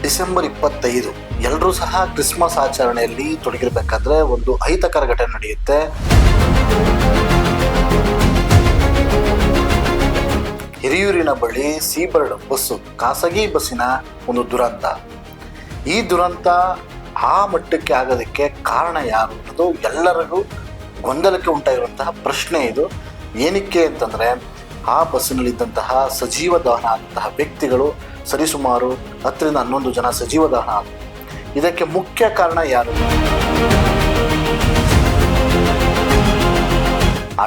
December 25 ಎಲ್ಲರೂ ಸಹ Christmas ಆಚರಣೆಯಲ್ಲಿ ತೊಡಗಿರಬೇಕಾದ್ರೆ ಒಂದು ಅಹಿತಕರ ಘಟನೆ ನಡೆಯುತ್ತೆ. ಹಿರಿಯೂರಿನ ಬಳಿ ಸೀಬರ್ಡ್ ಬಸ್ಸು, ಖಾಸಗಿ ಬಸ್ಸಿನ ಒಂದು ದುರಂತ. ಈ ದುರಂತ ಆ ಮಟ್ಟಕ್ಕೆ ಆಗೋದಕ್ಕೆ ಕಾರಣ ಯಾರು ಅನ್ನೋದು ಎಲ್ಲರಿಗೂ ಗೊಂದಲಕ್ಕೆ ಉಂಟಾಗಿರುವಂತಹ ಪ್ರಶ್ನೆ. ಇದು ಏನಕ್ಕೆ ಅಂತಂದರೆ, ಆ ಬಸ್ಸಿನಲ್ಲಿದ್ದಂತಹ ಸಜೀವ ದಹನ ಆದಂತಹ ವ್ಯಕ್ತಿಗಳು ಸರಿಸುಮಾರು 10 ರಿಂದ 11 ಜನ ಸಜೀವ ದಹನ ಆದರು. ಇದಕ್ಕೆ ಮುಖ್ಯ ಕಾರಣ ಯಾರು?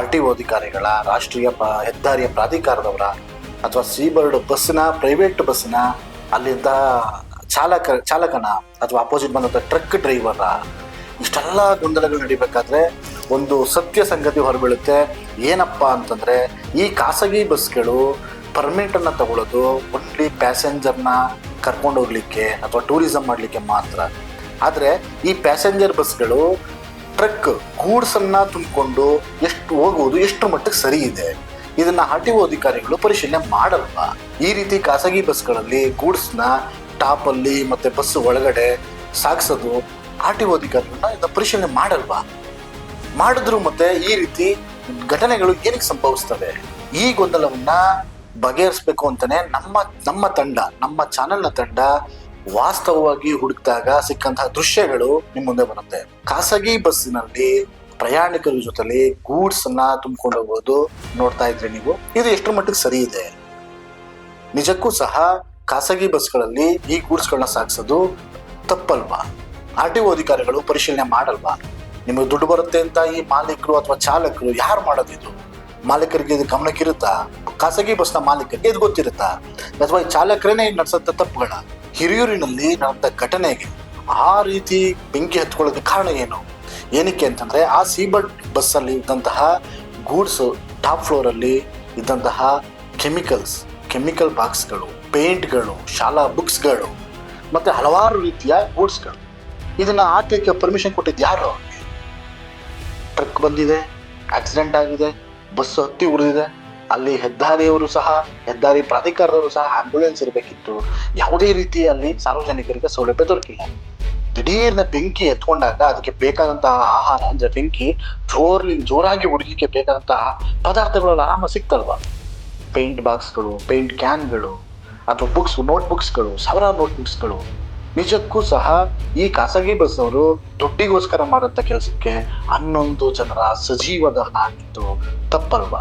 RTO ಅಧಿಕಾರಿಗಳ, ರಾಷ್ಟ್ರೀಯ ಹೆದ್ದಾರಿಯ ಪ್ರಾಧಿಕಾರದವರ, ಅಥವಾ ಸೀಬರ್ಡ್ ಬಸ್ಸಿನ, ಪ್ರೈವೇಟ್ ಬಸ್ಸಿನ ಅಲ್ಲಿದ್ದ ಚಾಲಕನ ಅಥವಾ ಅಪೋಸಿಟ್ ಬಂದಂಥ ಟ್ರಕ್ ಡ್ರೈವರ? ಇಷ್ಟೆಲ್ಲ ಗೊಂದಲಗಳು ನಡಿಬೇಕಾದ್ರೆ ಒಂದು ಸತ್ಯ ಸಂಗತಿ ಹೊರಬೀಳುತ್ತೆ. ಏನಪ್ಪ ಅಂತಂದರೆ, ಈ ಖಾಸಗಿ ಬಸ್ಗಳು ಪರ್ಮಿಟನ್ನು ತಗೊಳ್ಳೋದು ಓನ್ಲಿ ಪ್ಯಾಸೆಂಜರ್ನ ಕರ್ಕೊಂಡು ಹೋಗ್ಲಿಕ್ಕೆ ಅಥವಾ ಟೂರಿಸಮ್ ಮಾಡಲಿಕ್ಕೆ ಮಾತ್ರ. ಆದರೆ ಈ ಪ್ಯಾಸೆಂಜರ್ ಬಸ್ಗಳು ಟ್ರಕ್ ಗೂಡ್ಸನ್ನು ತುಂಬಿಕೊಂಡು ಹೋಗುವುದು ಎಷ್ಟು ಮಟ್ಟಿಗೆ ಸರಿ ಇದೆ? ಇದನ್ನು RTO ಅಧಿಕಾರಿಗಳು ಪರಿಶೀಲನೆ ಮಾಡಲ್ವಾ? ಈ ರೀತಿ ಖಾಸಗಿ ಬಸ್ಗಳಲ್ಲಿ ಗೂಡ್ಸ್ನ ಟಾಪಲ್ಲಿ ಮತ್ತು ಬಸ್ ಒಳಗಡೆ ಸಾಗಿಸೋದು RTO ಅಧಿಕಾರಿಗಳನ್ನ ಇದನ್ನ ಪರಿಶೀಲನೆ ಮಾಡಲ್ವಾ? ಮಾಡಿದ್ರು ಮತ್ತೆ ಈ ರೀತಿ ಘಟನೆಗಳು ಏನಕ್ಕೆ ಸಂಭವಿಸ್ತವೆ? ಈ ಗೊಂದಲವನ್ನ ಬಗೆಹರಿಸಬೇಕು ಅಂತಾನೆ ನಮ್ಮ ಚಾನೆಲ್ನ ತಂಡ ವಾಸ್ತವವಾಗಿ ಹುಡುಕಿದಾಗ ಸಿಕ್ಕಂತಹ ದೃಶ್ಯಗಳು ನಿಮ್ಮ ಮುಂದೆ ಬರುತ್ತೆ. ಖಾಸಗಿ ಬಸ್ಸಿನಲ್ಲಿ ಪ್ರಯಾಣಿಕರ ಜೊತೆಲಿ ಗೂಡ್ಸ್ ಅನ್ನ ತುಂಬಿಕೊಂಡು ಹೋಗೋದು ನೋಡ್ತಾ ಇದ್ರಿ ನೀವು. ಇದು ಎಷ್ಟರ ಮಟ್ಟಿಗೆ ಸರಿ ಇದೆ? ನಿಜಕ್ಕೂ ಸಹ ಖಾಸಗಿ ಬಸ್ಗಳಲ್ಲಿ ಈ ಗೂಡ್ಸ್ಗಳನ್ನ ಸಾಗಿಸೋದು ತಪ್ಪಲ್ವಾ? RTO ಅಧಿಕಾರಿಗಳು ಪರಿಶೀಲನೆ ಮಾಡಲ್ವಾ? ನಿಮಗೆ ದುಡ್ಡು ಬರುತ್ತೆ ಅಂತ ಈ ಮಾಲೀಕರು ಅಥವಾ ಚಾಲಕರು ಯಾರು ಮಾಡೋದಿದು? ಮಾಲೀಕರಿಗೆ ಇದು ಗಮನಕ್ಕಿರುತ್ತಾ? ಖಾಸಗಿ ಬಸ್ನ ಮಾಲೀಕರಿಗೆ ಇದು ಗೊತ್ತಿರುತ್ತಾ? ಅಥವಾ ಈ ಚಾಲಕರೇನೆ ನಡೆಸಂತ ತಪ್ಪುಗಳ? ಹಿರಿಯೂರಿನಲ್ಲಿ ನಡೆದ ಘಟನೆಗೆ ಆ ರೀತಿ ಬೆಂಕಿ ಹತ್ಕೊಳ್ಳೋದಕ್ಕೆ ಕಾರಣ ಏನು? ಏನಕ್ಕೆ ಅಂತಂದರೆ, ಆ ಸೀಬರ್ಡ್ ಬಸ್ಸಲ್ಲಿ ಇದ್ದಂತಹ ಗೂಡ್ಸ್ ಟಾಪ್ ಫ್ಲೋರಲ್ಲಿ ಇದ್ದಂತಹ ಕೆಮಿಕಲ್ ಬಾಕ್ಸ್ಗಳು, ಪೇಂಟ್ಗಳು, ಶಾಲಾ ಬುಕ್ಸ್ಗಳು ಮತ್ತು ಹಲವಾರು ರೀತಿಯ ಗೂಡ್ಸ್ಗಳು. ಇದನ್ನು ಹಾಕಲಿಕ್ಕೆ ಪರ್ಮಿಷನ್ ಕೊಟ್ಟಿದ್ದು ಯಾರು? ಟ್ರಕ್ ಬಂದಿದೆ, ಆಕ್ಸಿಡೆಂಟ್ ಆಗಿದೆ, ಬಸ್ ಹತ್ತಿ ಉಳಿದಿದೆ. ಅಲ್ಲಿ ಹೆದ್ದಾರಿ ಪ್ರಾಧಿಕಾರದವರು ಸಹ ಆಂಬ್ಯುಲೆನ್ಸ್ ಇರಬೇಕಿತ್ತು. ಯಾವುದೇ ರೀತಿ ಅಲ್ಲಿ ಸಾರ್ವಜನಿಕರಿಗೆ ಸೌಲಭ್ಯ ದೊರಕಿಲ್ಲ. ದಿಢೀರ್ನ ಬೆಂಕಿ ಎತ್ಕೊಂಡಾಗ ಅದಕ್ಕೆ ಬೇಕಾದಂತಹ ಆಹಾರ ಅಂದರೆ ಬೆಂಕಿ ಜೋರಾಗಿ ಹುಡುಗಿಗೆ ಬೇಕಾದಂತಹ ಪದಾರ್ಥಗಳೆಲ್ಲ ಆರಾಮ ಸಿಗ್ತಲ್ವ? ಪೇಂಟ್ ಬಾಕ್ಸ್ಗಳು, ಪೇಂಟ್ ಕ್ಯಾನ್ಗಳು, ಅಥವಾ ನೋಟ್ಬುಕ್ಸ್ಗಳು, ಸಾವಿರಾರು ನೋಟ್ಬುಕ್ಸ್ಗಳು. ನಿಜಕ್ಕೂ ಸಹ ಈ ಖಾಸಗಿ ಬಸ್ನವರು ದುಡ್ಡಿಗೋಸ್ಕರ ಮಾಡೋಂಥ ಕೆಲಸಕ್ಕೆ 11 ಜನರ ಸಜೀವ ದಹನ ಆಗಿತ್ತು. ತಪ್ಪಲ್ವಾ?